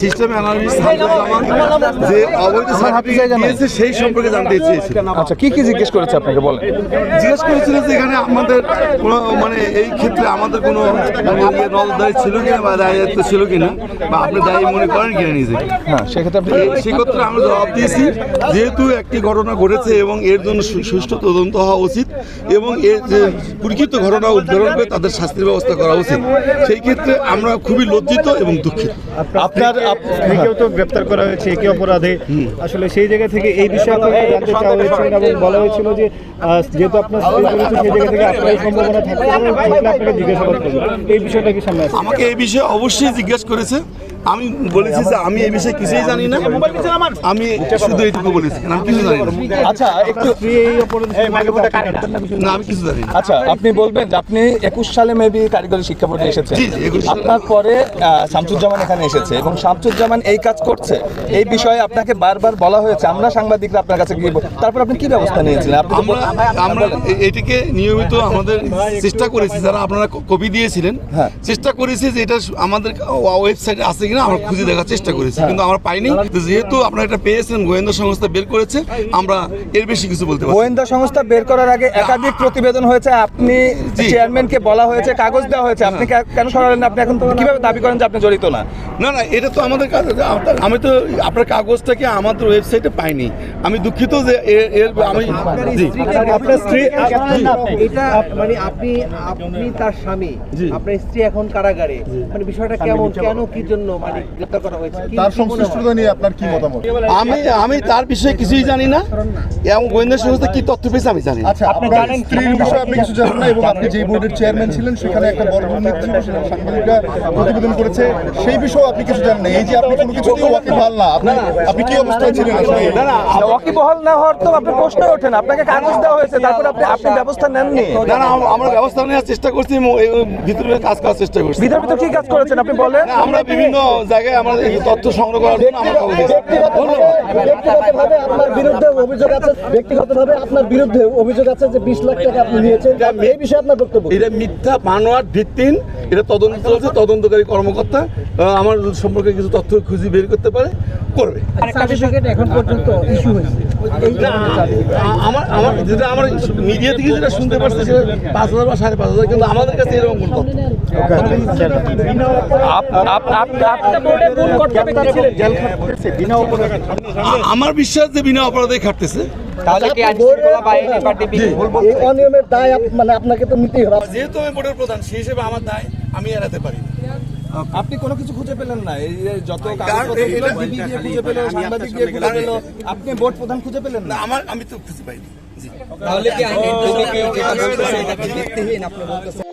System analyst যে অবৈধ certificate দিয়েছে সেই সম্পর্কে জানতে চেয়েছিল। আচ্ছা, কি কি জিজ্ঞেস করেছে আপনাকে বলেন? জিজ্ঞেস করেছিল যে এখানে আমাদের কোনো মানে এই ক্ষেত্রে আমাদের কোনো নজরদারি ছিল কিনা বা দায়িত্ব ছিল কিনা বা আপনি দায়ী মনে করেন কিনা নিজেকে। হ্যাঁ, সেক্ষেত্রে আপনি সেক্ষেত্রে আমরা জবাব দিয়েছি যেহেতু একটি ঘটনা ঘটেছে এবং এর জন্য সুষ্ঠু তদন্ত হওয়া উচিত এবং এর যে পরিচিত ঘটনা উদ্ধারণ করে তাদের শাস্তির ব্যবস্থা করা উচিত, সেই ক্ষেত্রে আমরা খুবই লজ্জিত এবং দুঃখিত। আপনার কেউ তো গ্রেপ্তার করা হয়েছে একই অপরাধে, আসলে সেই জায়গা থেকে এই বিষয়ে জানতে চাওয়া হয়েছিল এবং বলা হয়েছিল যে যেহেতু আপনার সেই জায়গা থেকে আপনার সম্ভাবনা থাকতে আপনাকে জিজ্ঞাসাবাদ করবে, এই বিষয়টা কি সামনে আছে? আমাকে এই বিষয়ে অবশ্যই জিজ্ঞেস করেছে। আমি বলেছি যে আমি এই বিষয়ে কিছুই জানি না, আমি শুধু এইটুকু বলেছি, আমি কিছু জানি না। আচ্ছা, একটু না, আমি কিছু জানি না। আচ্ছা, আপনি বলবেন যে আপনি 21 সালে মেবি কারিগরি শিক্ষা বোর্ডে এসেছেন, জি, 21 সালে। আপনার পরে শামসুজ্জামান এখানে এসেছে এবং শামসুজ্জামান এই কাজ করছে, এই বিষয়ে আপনাকে বারবার বলা হয়েছে, আমরা সাংবাদিকরা আপনার কাছে গিয়ে তারপর আপনি কি ব্যবস্থা নিয়েছিলেন? আপনি আমরা এটিকে নিয়মিত আমাদের চেষ্টা করেছি, যারা আপনারা কপি দিয়েছিলেন, হ্যাঁ, চেষ্টা করেছি যে এটা আমাদের ওয়েবসাইটে আছে কিনা আমরা খুঁজে দেখার চেষ্টা করেছি, কিন্তু আমরা পাইনি। যেহেতু আপনারা এটা পেয়েছেন, গোয়েন্দা সংস্থা বের করেছে, আমরা এর বেশি কিছু বলতে পারি। গোয়েন্দা সংস্থা বের করার আগে একাধিক প্রতিবেদন হয়েছে, আপনি চেয়ারম্যানকে বলা হয়েছে, কাগজ দেওয়া হয়েছে, আপনি কেন সরালেন? আপনি এখন কিভাবে দাবি করেন যে আপনি জড়িত না? না না, এটা তো আমাদের কাজ। আমি তো আপনার কাগজটাকে আমাদের ওয়েবসাইটে পাইনি, আমি দুঃখিত যে এর আমি আপনার স্ত্রী এটা মানে আপনি তার স্বামী, আপনার স্ত্রী এখন কারাগারে, মানে বিষয়টা কেমন, কেন কি জন্য মানে গ্রেফতার করা হয়েছে, তার সংশ্লিষ্টতা নিয়ে আপনার কি মতামত? আমি তার বিষয়ে কিছুই জানি না এবং গোয়েন্দা সংস্থা কি তথ্য পেয়েছে আমি জানি না। আচ্ছা, আপনার স্ত্রীর বিষয়ে আপনি কিছু জানেন না এবং আপনি যে বোর্ডের চেয়ারম্যান ছিলেন সেখানে একটা বড় দুর্নীতি ছিল, সেটা সাংবাদিকরা প্রতিবেদন করেছে, সেই বিষয়ে আপনি কিছু জানেন না। এই যে আপনি কোনো কিছু দিয়ে ওয়াকিবহাল না, আপনি কি অবস্থায় ছিলেন আসলে? না না, ওয়াকিবহাল না হওয়ার তো আপনার প্রশ্ন ওঠে না, আপনাকে কাগজ দেওয়া হয়েছে, তারপর আপনি ব্যবস্থা নেননি। না না, আমরা ব্যবস্থা নেওয়ার চেষ্টা করছি, ভিতরে কাজ করার চেষ্টা করছি। ভিতর কি কাজ করেছেন আপনি বলেন? আমরা বিভিন্ন জায়গায় আমাদের তথ্য সংগ্রহ করার জন্য আমরা কাগজ দিয়েছি। ব্যক্তিগতভাবে আপনার বিরুদ্ধে অভিযোগ আছে, ব্যক্তিগতভাবে আপনার বিরুদ্ধে অভিযোগ আছে যে 20 লাখ টাকা আপনি নিয়েছেন, এই বিষয়ে আপনার বক্তব্য? এটা মিথ্যা, বানোয়াট, ভিত্তিহীন, এটা তদন্ত চলছে। তদন্তকারী কর্মকর্তা আমার সম্পর্কে কিছু তথ্য খুঁজে বের করতে পারে, করবে। সার্টিফিকেট এখন পর্যন্ত ইস্যু হয়েছে, আমার যেটা আমার মিডিয়া থেকে যেটা শুনতে পারছি সেটা 5,000 বা 5,500, কিন্তু আমাদের কাছে এরকম কোনো তথ্য। আমার বিশ্বাস যে বিনা অপরাধে খাটতেছে। এই অনিয়মের দায় মানে আপনাকে তো নিতেই হবে। যেহেতু আমি বোর্ডের প্রধান, সেই হিসেবে আমার দায় আমি এড়াতে পারি। আপনি কোনো কিছু খুঁজে পেলেন না? এই যে যত কাগজপত্র ছিল, বিবি দিয়ে খুঁজে পেল, সাংবাদিক দিয়ে খুঁজে পেল, আপনি বোর্ড প্রধান খুঁজে পেলেন না? আমি তো খুঁজে পাইনি। তাহলে কি আইন যেটা বলতেছে এটা কি ভিত্তিহীন আপনি বলতেছেন?